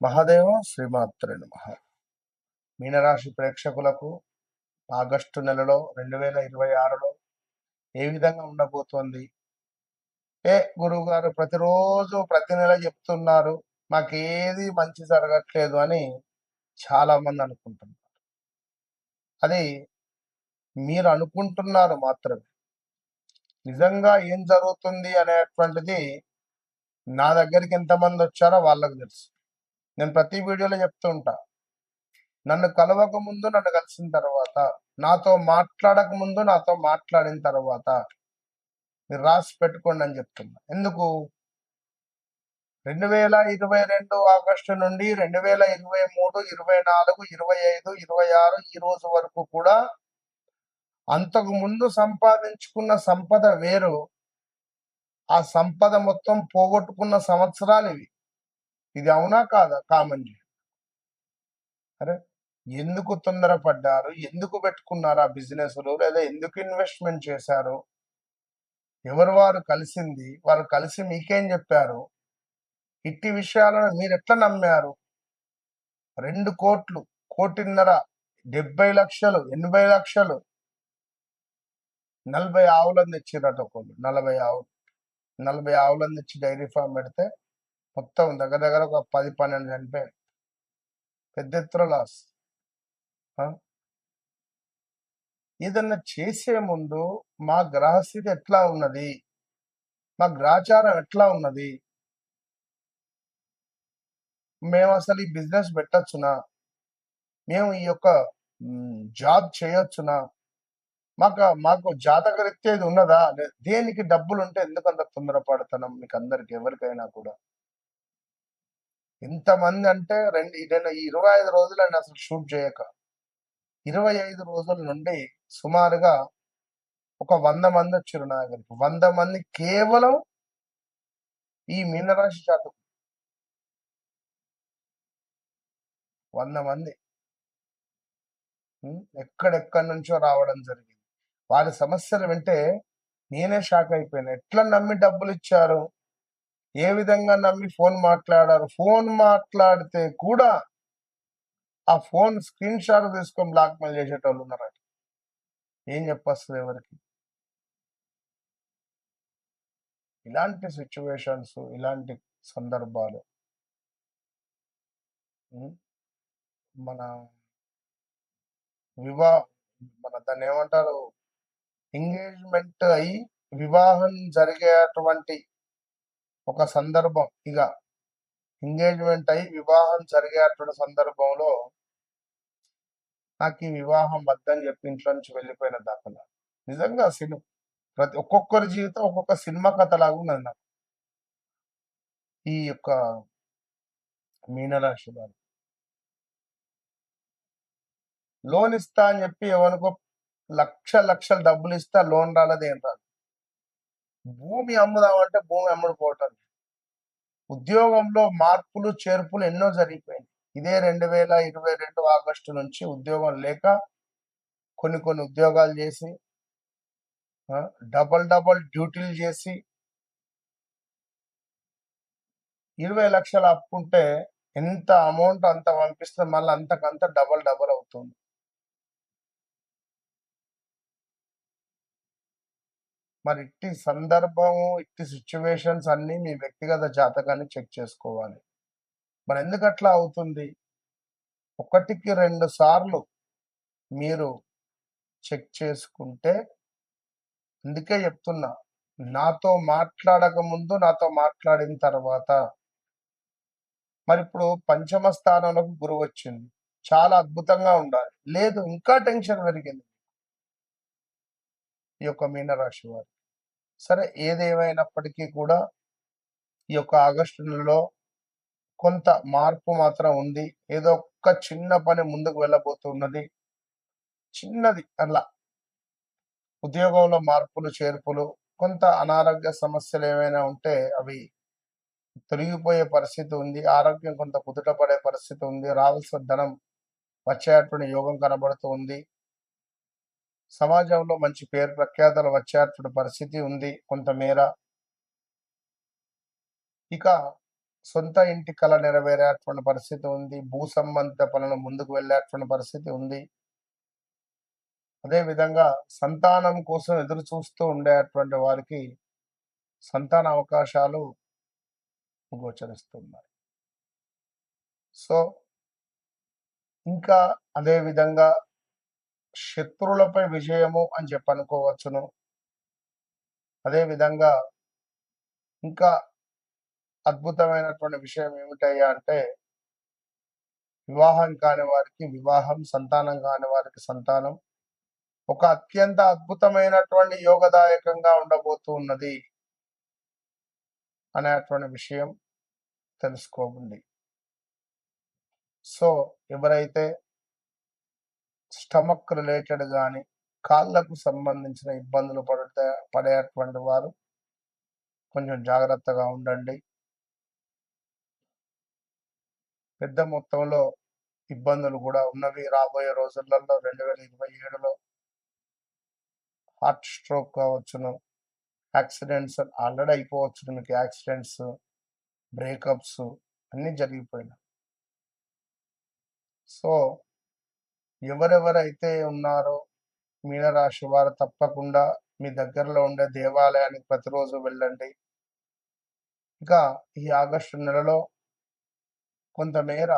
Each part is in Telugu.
మహాదేవ శ్రీమాత్రే నమః. మీనరాశి ప్రేక్షకులకు ఆగస్టు నెలలో 2026లో ఏ విధంగా ఉండబోతోంది? గురువు గారు ప్రతిరోజు ప్రతి నెల చెప్తున్నారు, మాకేది మంచి జరగట్లేదు అని చాలా మంది అనుకుంటున్నారు. అది మీరు అనుకుంటున్నారు మాత్రమే. నిజంగా ఏం జరుగుతుంది అనేటువంటిది నా దగ్గరికి ఎంతమంది వచ్చారో వాళ్ళకు తెలుసు. నేను ప్రతి వీడియోలో చెప్తూ ఉంటా, నన్ను కలవక ముందు, నన్ను కలిసిన తర్వాత, నాతో మాట్లాడక ముందు, నాతో మాట్లాడిన తర్వాత మీరు రాసి పెట్టుకోండి అని చెప్తున్నా. ఎందుకు? 2022 ఆగస్టు నుండి 2023, 24, 25, 26 ఈ రోజు వరకు కూడా అంతకు ముందు సంపాదించుకున్న సంపద వేరు, ఆ సంపద మొత్తం పోగొట్టుకున్న సంవత్సరాలు ఇవి. ఇది అవునా కాదా? కామెంట్ చేయండి. అరే, ఎందుకు తొందరపడ్డారు? ఎందుకు పెట్టుకున్నారు ఆ బిజినెస్లు? లేదా ఎందుకు ఇన్వెస్ట్మెంట్ చేశారు? ఎవరు వారు కలిసింది? వారు కలిసి మీకేం చెప్పారు? ఇట్టి విషయాలను మీరు ఎట్లా నమ్మారు? 2 కోట్లు, 1,50,00,000, 70 లక్షలు, 80 లక్షలు, 40 ఆవులను తెచ్చిరట ఒకళ్ళు. 40 ఆవులు, 40 ఆవులను తెచ్చి డైరీ ఫామ్ పెడితే మొత్తం దగ్గర ఒక 10-12 చనిపోయాయి. పెద్ద ఎత్తున లాస్. ఏదన్నా చేసే ముందు మా గ్రహస్థితి ఎట్లా ఉన్నది, మా గ్రహచారం ఎట్లా ఉన్నది, మేము అసలు ఈ బిజినెస్ పెట్టచ్చునా, మేము ఈ యొక్క జాబ్ చేయొచ్చునా, మాకు జాతక రీత్యా ఇది ఉన్నదా? దేనికి డబ్బులు ఉంటే ఎందుకంత తొందరపడుతున్నాం? మీకు అందరికి ఎవరికైనా కూడా ఎంతమంది అంటే ఈ 25 రోజులని అసలు షూట్ చేయక 25 రోజుల నుండి సుమారుగా ఒక 100 మంది వచ్చారు నా దగ్గరికి. 100 మంది కేవలం ఈ మీనరాశి జాతకు. 100 మంది ఎక్కడెక్కడి నుంచో రావడం జరిగింది. వారి సమస్యలు వింటే నేనే షాక్ అయిపోయాను. ఎట్లా నమ్మి డబ్బులు ఇచ్చారు? ఏ విధంగా నమ్మి ఫోన్ మాట్లాడారు? ఫోన్ మాట్లాడితే కూడా ఆ ఫోన్ స్క్రీన్ షాట్ తీసుకొని బ్లాక్మెయిల్ చేసేటోళ్ళు ఉన్నారట. ఏం చెప్పొస్తుంది ఎవరికి? ఇలాంటి సిచ్యువేషన్స్, ఇలాంటి సందర్భాలు మన దాన్ని ఏమంటారు, ఎంగేజ్మెంట్ అయి వివాహం జరిగేటువంటి ఒక సందర్భం. ఇక ఎంగేజ్మెంట్ అయి వివాహం జరిగేటువంటి సందర్భంలో నాకు ఈ వివాహం వద్దని చెప్పి ఇంట్లో నుంచి వెళ్ళిపోయిన దాఖలా నిజంగా ఒక్కొక్కరి జీవితం ఒక్కొక్క సినిమా కథ లాగా ఉన్నది నాకు. ఈ యొక్క మీనరాశి వారు లోన్ ఇస్తా అని చెప్పి ఎవరికో లక్షలు డబ్బులు ఇస్తా లోన్ రాలేదు, ఏం రాదు. భూమి అమ్ముదామంటే భూమి అమ్ముడుపోవటం. ఉద్యోగంలో మార్పులు చేర్పులు ఎన్నో జరిగిపోయింది. ఇదే 2022 ఆగస్టు నుంచి ఉద్యోగం లేక కొన్ని ఉద్యోగాలు చేసి డబల్ డ్యూటీలు చేసి 20 లక్షలు అప్పుంటే ఎంత అమౌంట్ అంత పంపిస్తే మళ్ళీ అంతకంత డబల్ అవుతుంది. మరి ఇట్టి సందర్భము, ఇట్టి సిచ్యువేషన్స్ అన్నీ మీ వ్యక్తిగత జాతకాన్ని చెక్ చేసుకోవాలి. మరి ఎందుకు అట్లా అవుతుంది? 1కి 2 సార్లు మీరు చెక్ చేసుకుంటే, అందుకే చెప్తున్నా, నాతో మాట్లాడక ముందు, నాతో మాట్లాడిన తర్వాత. మరి ఇప్పుడు పంచమ స్థానంలోకి గురువు వచ్చింది, చాలా అద్భుతంగా ఉండాలి. లేదు, ఇంకా టెన్షన్ పెరిగింది ఈ యొక్క మీనరాశి వారు. సరే, ఏదేమైనప్పటికీ కూడా ఈ యొక్క ఆగస్టు నెలలో కొంత మార్పు మాత్రం ఉంది. ఏదో ఒక్క చిన్న పని ముందుకు వెళ్ళబోతున్నది. చిన్నది అట్లా ఉద్యోగంలో మార్పులు చేర్పులు, కొంత అనారోగ్య సమస్యలు ఏమైనా ఉంటే అవి తొలగిపోయే పరిస్థితి ఉంది. ఆరోగ్యం కొంత కుదుటపడే పరిస్థితి ఉంది. రావాల్సిన ధనం వచ్చేటువంటి యోగం కనబడుతూ ఉంది. సమాజంలో మంచి పేరు ప్రఖ్యాతలు వచ్చేటువంటి పరిస్థితి ఉంది కొంతమేర. ఇక సొంత ఇంటి కల నెరవేరేటువంటి పరిస్థితి ఉంది. భూ సంబంధిత పనులు ముందుకు వెళ్ళేటువంటి పరిస్థితి ఉంది. అదేవిధంగా సంతానం కోసం ఎదురు చూస్తూ ఉండేటువంటి వారికి సంతాన అవకాశాలు గోచరిస్తున్నాయి. సో, ఇంకా అదే విధంగా శత్రువులపై విజయము అని చెప్పనుకోవచ్చును. అదే విధంగా ఇంకా అద్భుతమైనటువంటి విషయం ఏమిటయ్యా అంటే, వివాహం కాని వారికి వివాహం, సంతానం కాని వారికి సంతానం ఒక అత్యంత అద్భుతమైనటువంటి యోగదాయకంగా ఉండబోతూ ఉన్నది అనేటువంటి విషయం తెలుసుకోండి. సో, ఎవరైతే స్టమక్ రిలేటెడ్ గాని, కాళ్ళకు సంబంధించిన ఇబ్బందులు పడేటువంటి వారు కొంచెం జాగ్రత్తగా ఉండండి. పెద్ద మొత్తంలో ఇబ్బందులు కూడా ఉన్నవి. రాబోయే రోజులలో 2027లో హార్ట్ స్ట్రోక్ కావచ్చును, యాక్సిడెంట్స్ ఆల్రెడీ అయిపోవచ్చును. మీకు యాక్సిడెంట్స్, బ్రేకప్స్ అన్నీ జరిగిపోయినాయి. సో, ఎవరెవరైతే ఉన్నారో మీనరాశి వారు తప్పకుండా మీ దగ్గరలో ఉండే దేవాలయానికి ప్రతిరోజు వెళ్ళండి. ఇంకా ఈ ఆగస్టు నెలలో కొంతమేర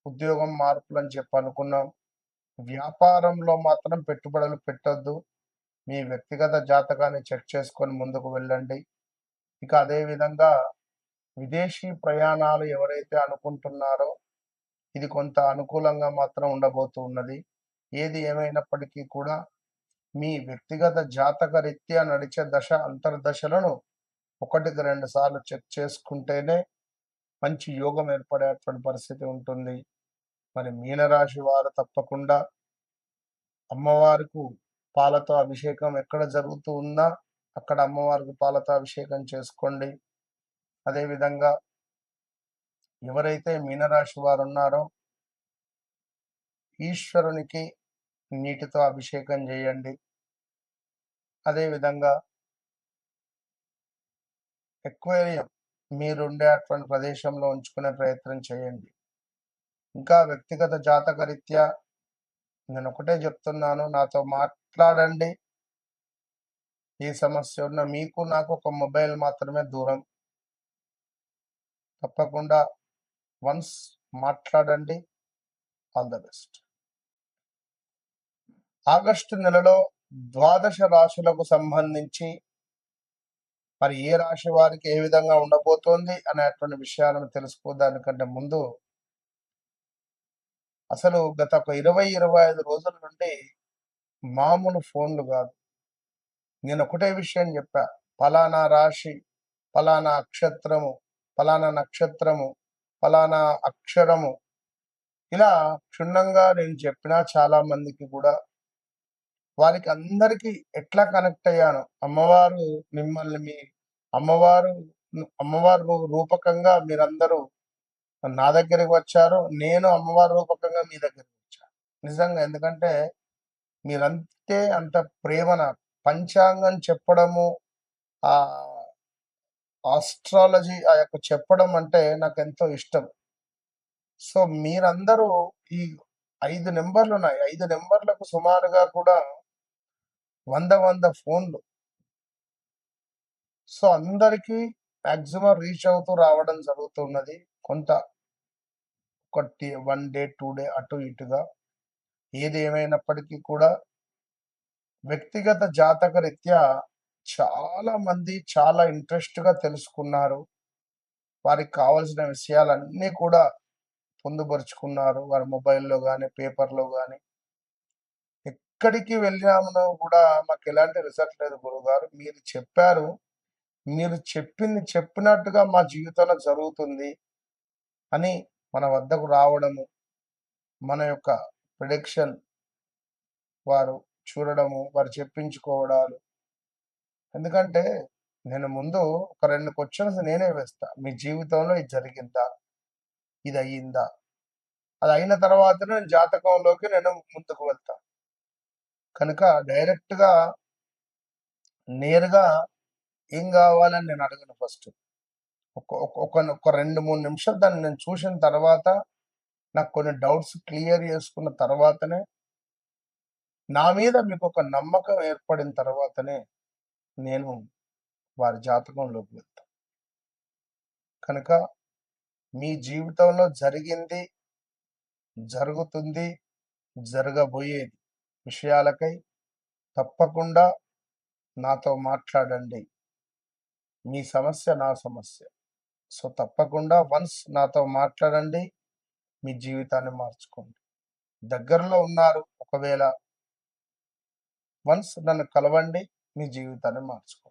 ఉద్యోగం మార్పులు అని చెప్పి అనుకున్నాం. వ్యాపారంలో మాత్రం పెట్టుబడులు పెట్టొద్దు. మీ వ్యక్తిగత జాతకాన్ని చెక్ చేసుకొని ముందుకు వెళ్ళండి. ఇక అదే విధంగా విదేశీ ప్రయాణాలు ఎవరైతే అనుకుంటున్నారో ఇది కొంత అనుకూలంగా మాత్రం ఉండబోతూ ఉన్నది. ఏది ఏమైనప్పటికీ కూడా మీ వ్యక్తిగత జాతక రీత్యా నడిచే దశ అంతర్దశలను 1-2 సార్లు చెక్ చేసుకుంటేనే మంచి యోగం ఏర్పడేటువంటి పరిస్థితి ఉంటుంది. మరి మీనరాశి వారు తప్పకుండా అమ్మవారికి పాలతో అభిషేకం ఎక్కడ జరుగుతూ ఉన్నా అక్కడ అమ్మవారికి పాలతో అభిషేకం చేసుకోండి. అదేవిధంగా ఎవరైతే మీనరాశి వారు ఉన్నారో ఈశ్వరునికి నీటితో అభిషేకం చేయండి. అదేవిధంగా ఎక్వేరియం మీరుండేటువంటి ప్రదేశంలో ఉంచుకునే ప్రయత్నం చేయండి. ఇంకా వ్యక్తిగత జాతక రీత్యా నేను ఒకటే చెప్తున్నాను, నాతో మాట్లాడండి. ఏ సమస్య ఉన్నా మీకు నాకు ఒక మొబైల్ మాత్రమే దూరం. తప్పకుండా వన్స్ మాట్లాడండి. All the best. ఆగస్టు నెలలో ద్వాదశ రాశులకు సంబంధించి మరి ఏ రాశి వారికి ఏ విధంగా ఉండబోతోంది అనేటువంటి విషయాలను తెలుసుకోదానికంటే ముందు అసలు గత ఒక 20-25 రోజుల నుండి మామూలు ఫోన్లు కాదు. నేను ఒకటే విషయం చెప్పా, ఫలానా రాశి, ఫలానా అక్షత్రము, ఫలానా నక్షత్రము, ఫలానా అక్షరము, ఇలా క్షుణ్ణంగా నేను చెప్పినా చాలా మందికి కూడా వారికి అందరికీ ఎట్లా కనెక్ట్ అయ్యాను. అమ్మవారు మిమ్మల్ని మీ అమ్మవారు అమ్మవారు రూపకంగా మీరందరూ నా దగ్గరికి వచ్చారు. నేను అమ్మవారి రూపకంగా మీ దగ్గరికి వచ్చాను. నిజంగా ఎందుకంటే మీరంతే అంత ప్రేమ నాకు. పంచాంగం చెప్పడము, ఆ ఆస్ట్రాలజీ ఆ యొక్క చెప్పడం అంటే నాకెంతో ఇష్టం. సో మీరందరూ ఈ 5 నెంబర్లున్నాయి. 5 నెంబర్లకు సుమారుగా కూడా 100 ఫోన్లు. సో అందరికీ మాక్సిమం రీచ్ అవుతూ రావడం జరుగుతున్నది. కొంత ఒక 1 డే, 2 డే అటు ఇటుగా. ఏది ఏమైనప్పటికీ కూడా వ్యక్తిగత జాతక రీత్యా చాలా మంది చాలా ఇంట్రెస్ట్‌గా తెలుసుకున్నారు. వారికి కావాల్సిన విషయాలన్నీ కూడా పొందుపరుచుకున్నారు. వారి మొబైల్‌లో గాని, పేపర్‌లో గాని. ఎక్కడికి వెళ్ళినామనో కూడా మాకెలాంటి రిజల్ట్ లేదు గురువుగారు. మీరు చెప్పారు. మీరు చెప్పింది చెప్పినట్టుగా మా జీవితంలో జరుగుతుంది అని మన వద్దకు రావడము, మన యొక్క ప్రిడిక్షన్ వారు చూడడము, వారు చెప్పించుకోవడాలు. ఎందుకంటే నేను ముందు ఒక 2 క్వెషన్స్ నేనే వేస్తా. మీ జీవితంలో ఇది జరిగిందా? ఇది అయ్యిందా? అది అయిన తర్వాతనే నేను జాతకంలోకి నేను ముందుకు వెళ్తా. కనుక డైరెక్ట్‌గా నేరుగా ఏం కావాలని నేను అడగను ఫస్ట్. ఒక 2, 3 నిమిషాలు దాన్ని నేను చూసిన తర్వాత నాకు కొన్ని డౌట్స్ క్లియర్ చేసుకున్న తర్వాతనే నా మీద మీకొక నమ్మకం ఏర్పడిన తర్వాతనే నేను వారి జాతకంలోకి వెళ్తా. కనుక మీ జీవితంలో జరిగింది, జరుగుతుంది, జరగబోయేది విషయాలకై తప్పకుండా నాతో మాట్లాడండి. మీ సమస్య నా సమస్య. సో, తప్పకుండా వన్స్ నాతో మాట్లాడండి. మీ జీవితాన్ని మార్చుకోండి. దగ్గరలో ఉన్నారు ఒకవేళ వన్స్ నన్ను కలవండి. మీ జీవితాన్ని మార్చుకోండి.